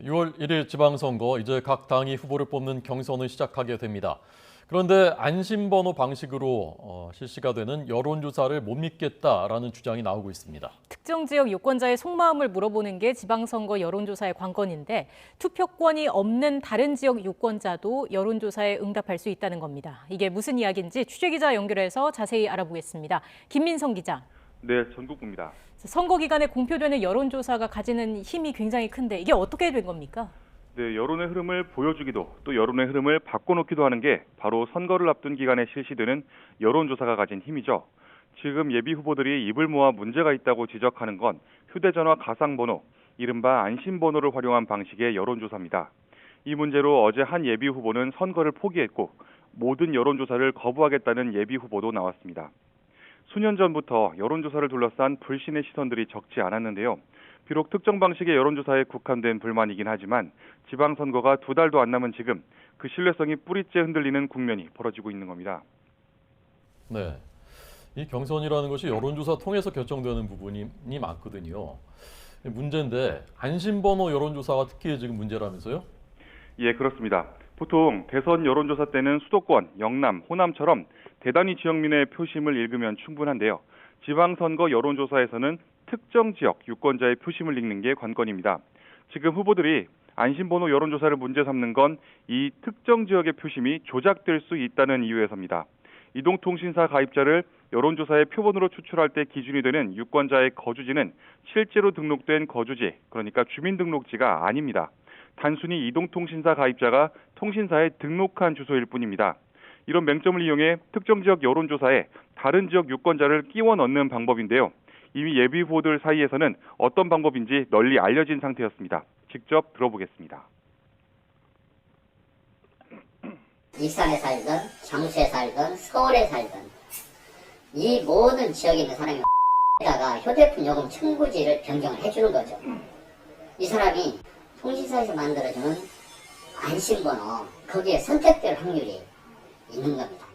6월 1일 지방선거 이제 각 당이 후보를 뽑는 경선을 시작하게 됩니다. 그런데 안심번호 방식으로 실시가 되는 여론조사를 못 믿겠다라는 주장이 나오고 있습니다. 특정 지역 유권자의 속마음을 물어보는 게 지방선거 여론조사의 관건인데 투표권이 없는 다른 지역 유권자도 여론조사에 응답할 수 있다는 겁니다. 이게 무슨 이야기인지 취재기자 연결해서 자세히 알아보겠습니다. 김민성 기자. 네, 전국구입니다. 선거 기간에 공표되는 여론조사가 가지는 힘이 굉장히 큰데 이게 어떻게 된 겁니까? 네, 여론의 흐름을 보여주기도 또 여론의 흐름을 바꿔놓기도 하는 게 바로 선거를 앞둔 기간에 실시되는 여론조사가 가진 힘이죠. 지금 예비 후보들이 입을 모아 문제가 있다고 지적하는 건 휴대전화 가상번호, 이른바 안심번호를 활용한 방식의 여론조사입니다. 이 문제로 어제 한 예비 후보는 선거를 포기했고 모든 여론조사를 거부하겠다는 예비 후보도 나왔습니다. 수년 전부터 여론조사를 둘러싼 불신의 시선들이 적지 않았는데요. 비록 특정 방식의 여론조사에 국한된 불만이긴 하지만 지방선거가 2달도 안 남은 지금 그 신뢰성이 뿌리째 흔들리는 국면이 벌어지고 있는 겁니다. 네, 이 경선이라는 것이 여론조사 통해서 결정되는 부분이 많거든요. 문제인데 안심번호 여론조사가 특히 지금 문제라면서요? 예, 그렇습니다. 보통 대선 여론조사 때는 수도권, 영남, 호남처럼 대단위 지역민의 표심을 읽으면 충분한데요. 지방선거 여론조사에서는 특정 지역 유권자의 표심을 읽는 게 관건입니다. 지금 후보들이 안심번호 여론조사를 문제 삼는 건 이 특정 지역의 표심이 조작될 수 있다는 이유에서입니다. 이동통신사 가입자를 여론조사의 표본으로 추출할 때 기준이 되는 유권자의 거주지는 실제로 등록된 거주지, 그러니까 주민등록지가 아닙니다. 단순히 이동통신사 가입자가 통신사에 등록한 주소일 뿐입니다. 이런 맹점을 이용해 특정 지역 여론조사에 다른 지역 유권자를 끼워 넣는 방법인데요. 이미 예비 후보들 사이에서는 어떤 방법인지 널리 알려진 상태였습니다. 직접 들어보겠습니다. 익산에 살든 장수에 살든 서울에 살든 이 모든 지역에 있는 사람이 다가 휴대폰 요금 청구지를 변경을 해주는 거죠. 이 사람이 통신사에서 만들어주는 안심번호 거기에 선택될 확률이 있는 겁니다.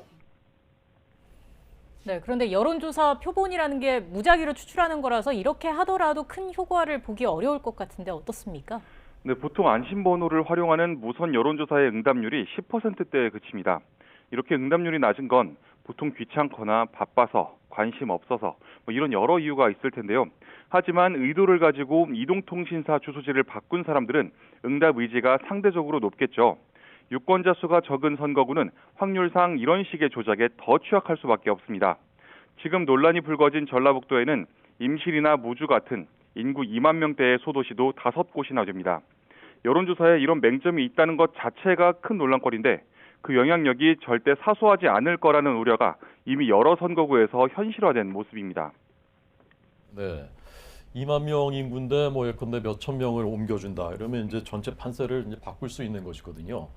네, 그런데 여론조사 표본이라는 게 무작위로 추출하는 거라서 이렇게 하더라도 큰 효과를 보기 어려울 것 같은데 어떻습니까? 네, 보통 안심번호를 활용하는 무선 여론조사의 응답률이 10%대에 그칩니다. 이렇게 응답률이 낮은 건 보통 귀찮거나 바빠서, 관심 없어서 이런 여러 이유가 있을 텐데요. 하지만 의도를 가지고 이동통신사 주소지를 바꾼 사람들은 응답 의지가 상대적으로 높겠죠. 유권자 수가 적은 선거구는 확률상 이런 식의 조작에 더 취약할 수밖에 없습니다. 지금 논란이 불거진 전라북도에는 임실이나 무주 같은 인구 2만 명대의 소도시도 5곳이나 됩니다. 여론조사에 이런 맹점이 있다는 것 자체가 큰 논란거리인데 그 영향력이 절대 사소하지 않을 거라는 우려가 이미 여러 선거구에서 현실화된 모습입니다. 네, 2만 명 인구인데 예컨대 몇천 명을 옮겨준다 이러면 이제 전체 판세를 이제 바꿀 수 있는 것이거든요.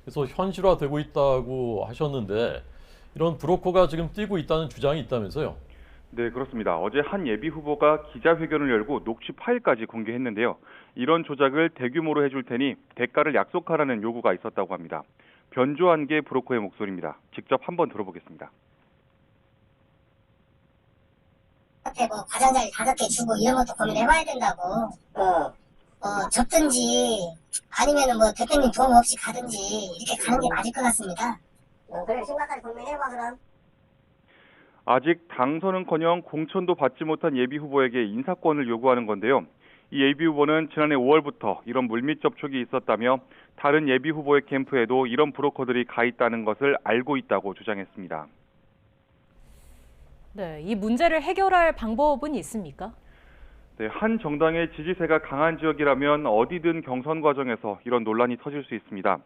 그래서 현실화되고 있다고 하셨는데 이런 브로커가 지금 뛰고 있다는 주장이 있다면서요? 네, 그렇습니다. 어제 한 예비 후보가 기자회견을 열고 녹취 파일까지 공개했는데요. 이런 조작을 대규모로 해줄 테니 대가를 약속하라는 요구가 있었다고 합니다. 변조한 게 브로커의 목소리입니다. 직접 한번 들어보겠습니다. 앞에 과장자리 5개 주고 이런 것도 고민해봐야 된다고. 접든지 아니면은 대통령 도움 없이 가든지 이렇게 가는 게 맞을 것 같습니다. 그래 심각하게 고민해봐 그럼. 아직 당선은커녕 공천도 받지 못한 예비 후보에게 인사권을 요구하는 건데요. 이 예비 후보는 지난해 5월부터 이런 물밑 접촉이 있었다며 다른 예비 후보의 캠프에도 이런 브로커들이 가 있다는 것을 알고 있다고 주장했습니다. 네, 이 문제를 해결할 방법은 있습니까? 네, 한 정당의 지지세가 강한 지역이라면 어디든 경선 과정에서 이런 논란이 터질 수 있습니다.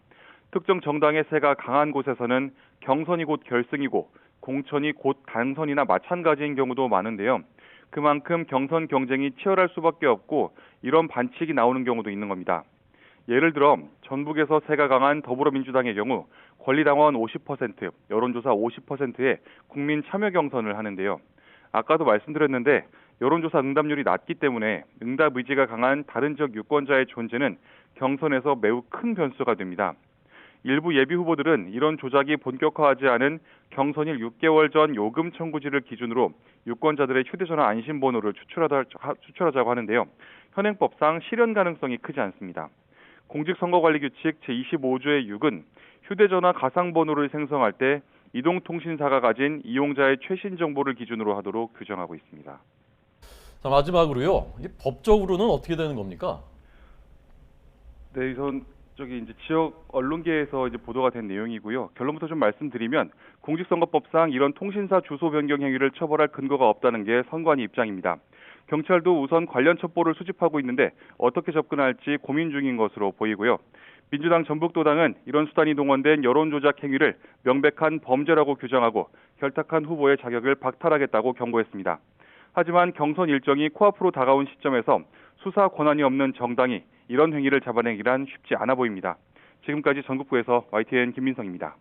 특정 정당의 세가 강한 곳에서는 경선이 곧 결승이고 공천이 곧 당선이나 마찬가지인 경우도 많은데요. 그만큼 경선 경쟁이 치열할 수밖에 없고 이런 반칙이 나오는 경우도 있는 겁니다. 예를 들어 전북에서 세가 강한 더불어민주당의 경우 권리당원 50%, 여론조사 50%의 국민 참여 경선을 하는데요. 아까도 말씀드렸는데 여론조사 응답률이 낮기 때문에 응답 의지가 강한 다른 지역 유권자의 존재는 경선에서 매우 큰 변수가 됩니다. 일부 예비 후보들은 이런 조작이 본격화하지 않은 경선일 6개월 전 요금 청구지를 기준으로 유권자들의 휴대전화 안심번호를 추출하자고 하는데요. 현행법상 실현 가능성이 크지 않습니다. 공직선거관리규칙 제25조의 6은 휴대전화 가상번호를 생성할 때 이동통신사가 가진 이용자의 최신 정보를 기준으로 하도록 규정하고 있습니다. 자, 마지막으로요. 이 법적으로는 어떻게 되는 겁니까? 네, 우선 이제 지역 언론계에서 이제 보도가 된 내용이고요. 결론부터 좀 말씀드리면 공직선거법상 이런 통신사 주소 변경 행위를 처벌할 근거가 없다는 게 선관위 입장입니다. 경찰도 우선 관련 첩보를 수집하고 있는데 어떻게 접근할지 고민 중인 것으로 보이고요. 민주당 전북도당은 이런 수단이 동원된 여론조작 행위를 명백한 범죄라고 규정하고 결탁한 후보의 자격을 박탈하겠다고 경고했습니다. 하지만 경선 일정이 코앞으로 다가온 시점에서 수사 권한이 없는 정당이 이런 행위를 잡아내기란 쉽지 않아 보입니다. 지금까지 전국구에서 YTN 김민성입니다.